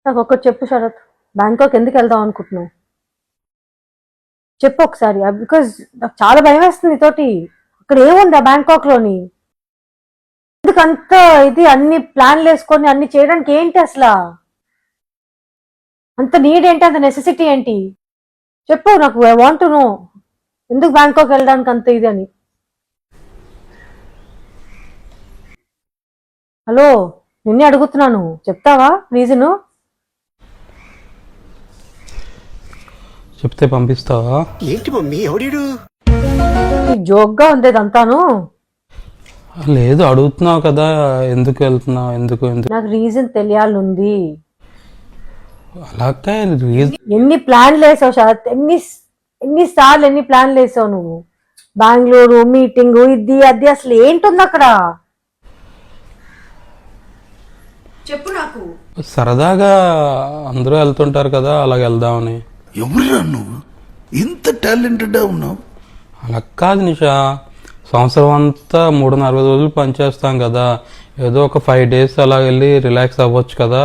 నాకు ఒక్కటి చెప్పు శరత్, బ్యాంకాక్ ఎందుకు వెళ్దాం అనుకుంటున్నావు? చెప్పు ఒకసారి. బికాజ్ నాకు చాలా భయం వేస్తుంది తోటి. అక్కడ ఏముంది ఆ బ్యాంకాక్ లోని? ఎందుకు అంత ఇది అన్ని ప్లాన్లు వేసుకొని అన్ని చేయడానికి ఏంటి అసలు? అంత నీడ్ ఏంటి, అంత నెసెసిటీ ఏంటి? చెప్పు నాకు. ఐ వాంట్ టు నో ఎందుకు బ్యాంకాక్ వెళ్ళడానికి అంత ఇది అని. హలో, నిన్నే అడుగుతున్నాను, చెప్తావా రీజను? చెప్తే పంపిస్తావా? ఏంటి మమ్మీ ఎవడీడు? జోక్గా ఉంది ఇదంతాను. లేదు, అడుగుతున్నావు కదా, ఎందుకు వెళ్తున్నావు, ఎందుకు ఎందుకు నాకు రీజన్ తెలియాలంది. అలాగే రీజన్. ఎన్ని ప్లాన్లు వేసావు శరత్? ఎన్నిసార్లు ఎన్ని ప్లాన్లు వేసావు నువ్వు? బెంగళూరు మీటింగ్, ఇది అది, అసలు ఏంటుంది అక్కడ? చెప్పు నాకు. సరదాగా అందరూ వెళ్తుంటారు కదా, అలాగ వెళ్దామని. ఎవరురా నువ్వు? ఇంత టాలెంటెడ్ ఉన్నావు? అలా కాదు నిషా, సంవత్సరం అంతా 340 రోజులు పనిచేస్తాం కదా, ఏదో ఒక 5 days అలా వెళ్ళి రిలాక్స్ అవ్వచ్చు కదా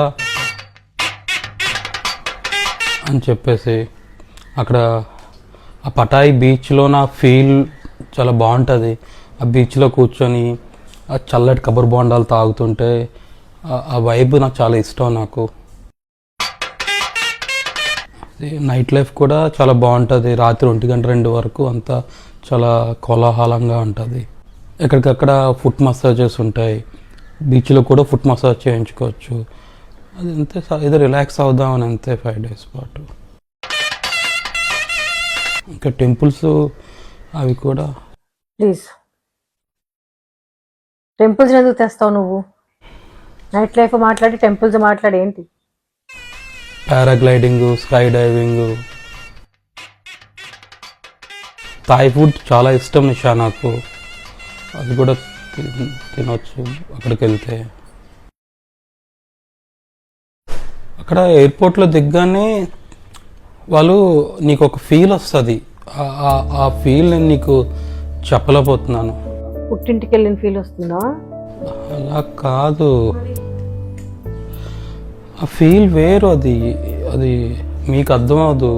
అని చెప్పేసి. అక్కడ ఆ పటాయి బీచ్లో నా ఫీల్ చాలా బాగుంటుంది. ఆ బీచ్లో కూర్చొని ఆ చల్లటి కొబ్బరి బొండాలు తాగుతుంటే ఆ వైబ్ నాకు చాలా ఇష్టం. నాకు నైట్ లైఫ్ కూడా చాలా బాగుంటుంది. రాత్రి 1 గంట 2 వరకు అంతా చాలా కోలాహలంగా ఉంటుంది. ఎక్కడికక్కడ ఫుట్ మసాజెస్ ఉంటాయి. బీచ్లో కూడా ఫుట్ మసాజ్ చేయించుకోవచ్చు. అది అంతే, ఏదో రిలాక్స్ అవుదామని అంతే 5 days పాటు. ఇంకా టెంపుల్స్ అవి కూడా. ప్లీజ్, టెంపుల్స్ ఎందుకు తెస్తావు నువ్వు? నైట్ లైఫ్ మాట్లాడి టెంపుల్స్ మాట్లాడి ఏంటి? Paragliding, sky diving, Thai food చాలా ఇష్టం నిషా నాకు. అది కూడా తినొచ్చు అక్కడికి వెళ్తే. అక్కడ ఎయిర్పోర్ట్లో దిగ్గానే వాళ్ళు నీకు ఒక ఫీల్ వస్తుంది. ఆ ఫీల్ నేను నీకు చెప్పలేకపోతున్నాను. పుట్టింటికి వెళ్ళిన ఫీల్ వస్తుందా? అలా కాదు, ఆ ఫీల్ వేరు. అది మీకు అర్థం అవ్వదు.